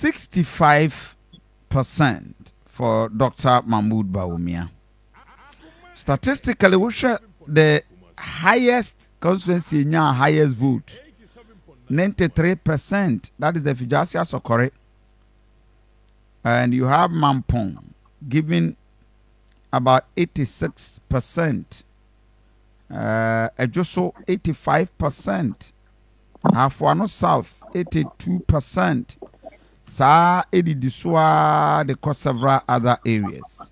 65% for Dr. Mahmoud Bawumia. Statistically, we share the highest constituency in your highest vote. 93%. That is the Fijasia Sokore. And you have Mampong giving about 86%. Ejoso 85%. Afuano South 82%. Sa Edidiswa the cause several other areas.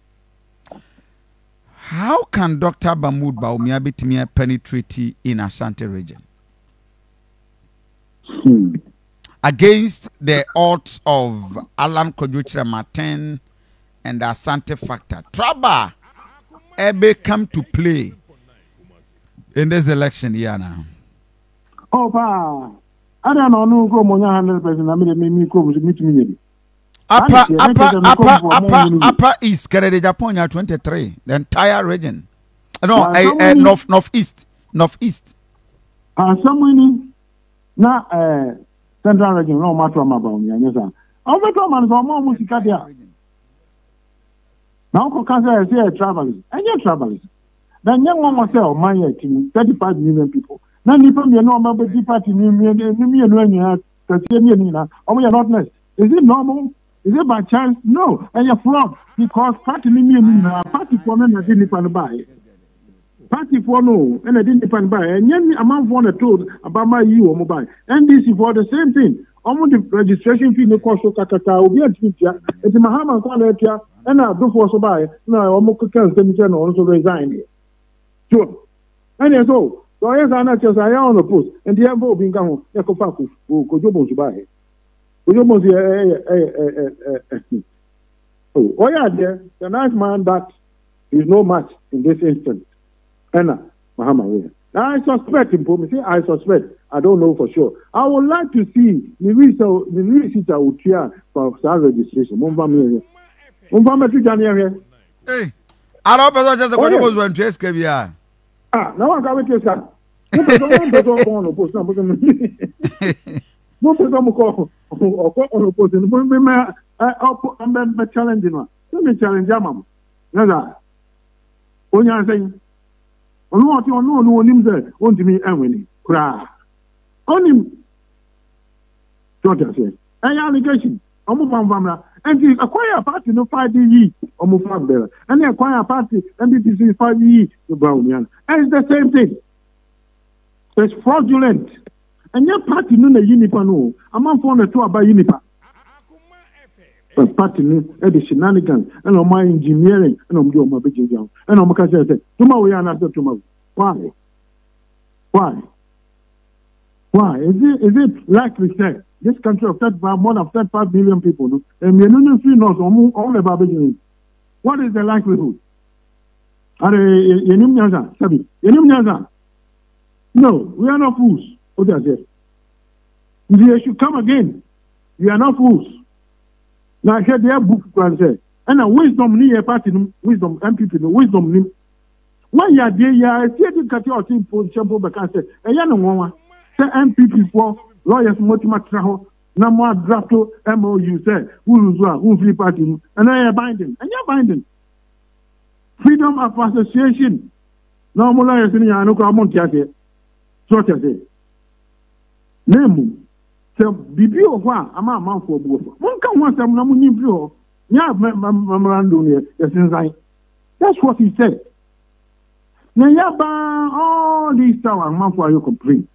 How can Dr. Mahmoud Bawumia Bitimia penetrate in Ashanti region? Against the odds of Alan Kojuchra Martin and the Asante factor. Trouble ever come to play in this election here now? Oh, I don't know. No, go 100%. I mean, me. Upper East, Canada, Japan, 23. The entire region. No, northeast. Someone now, Central region, no matter about me. Yes, sir. I'll be coming from more music. Now, Kokasa is travelers. And you're travelers. Then young one myself, my team, 35 million people. Now, you know about the party, me and not less. Is it normal? Is it by chance? No. And you're fraud because party party for men that didn't buy. Party for no, and I didn't buy. And yet, amount one told about my or mobile. And this is for the same thing. Almost the registration fee, no cost of Kakata will be a teacher. It's Mahama Kwaletia, and I do for so buy. Now, almost can also resign here. Sure. And so yes, I not just I on the post, and the elbow being gone, Yakopaku, who could you to buy? Oh, yeah, there, the nice man that is no match in this instance. Anna, Mahama. Now, I suspect him, I suspect. I don't know for sure. I would like to see the research out here for star registration. Hey, I don't know just what was when Chase came here. Now I'm going to say, I'm challenging one. Let me challenge Jamam. When you are saying, on what you know, no one there, want to me and winning. Cry. On him. Georgia says, an allegation. And the acquire a party no 5 ye or move up there. And the acquire a party NPP 5 ye to Brownian. And it's the same thing. It's fraudulent. And your party no unipa no. I'm on phone to about unipa. But party no the shenanigans and on my engineering and on doing my bitching down. And on my cousin said, tomorrow we are not tomorrow. Why? Is it like we said? This country of more than 35 million people, no? And we don't feel all about it. What is the likelihood? No, we are not fools. What does it? They should come again. We are not fools. Now I said their book can say, and a wisdom near party, wisdom NPP, wisdom. When you are there, you are taking cut your team for example, but I said, a young woman, say NPP for. Lawyers Motimatraho, Namwa Drafto, MOU said, who free party, and I am binding, and you're binding. Freedom of association. No more lawyers in Yanuka Montiate. So to say. Name. So, Bibio, I'm a man for both. One can want some Namuni Brio. Yeah, memorandum here. That's what he said. Now, all these time, I'm not for you complain.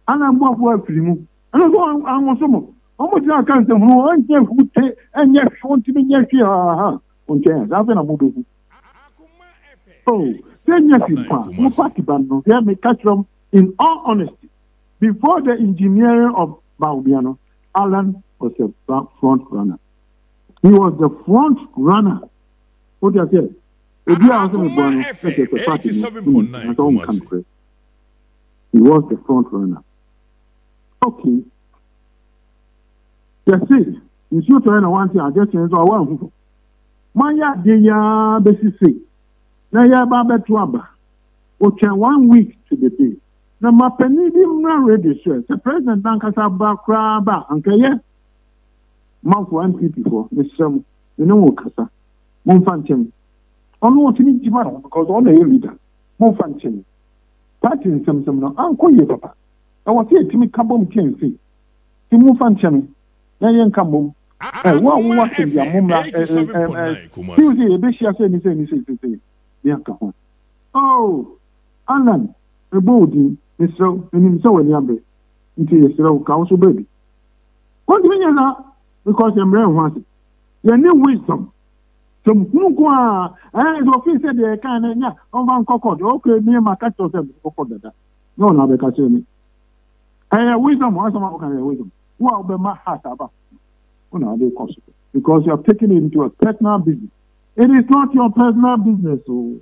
And I'm not working. And I'm going on some more. Almost like I can't say, who take and yes, want to be yes, on chance. I've been a movie. Oh, 10 years in past, no party band, no, they may catch them in all honesty. Before the engineering of Baubiano, Alan was a front runner. He was the front runner. What do you say? If you are saying, 87.9, he was the front runner. Okay. That's it. You should try one thing. I just change one. Maya deya besi. Na ya baba tuaba. Okay, 1 week to the day. Na mapeni di mna ready sir. The president dankasa ba kraba. Anke ye. mouth for NPP for the same, you know, Cassa, Monfantin. Only what you need to know because all the leader, Monfantin. Parting some no, Uncle ye, papa. I was here to me, Cabum Kensi. To Monfantin, Yan Cabum. What was your mumma? Tuesday, a bishop said, anything. Oh, Alan, a body, Mr. and himself and Yambe, into a slow council baby. What do you mean that? Because I'm very wanted. You need wisdom. Some Mugua, and the office said they can, yeah, on Van Cocord, okay, near my cat of them, that. No, because you and wisdom, what's some wisdom? Well, be my heart about. No, they possible. Because you have taken it into a personal business. It is not your personal business, so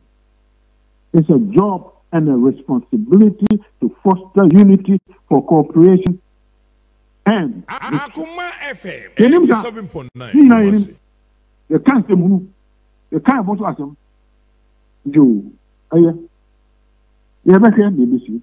it's a job and a responsibility to foster unity for cooperation. And Akoma FM 87.9. You can't move. You can't vote as them. You, yeah, back here, BBC.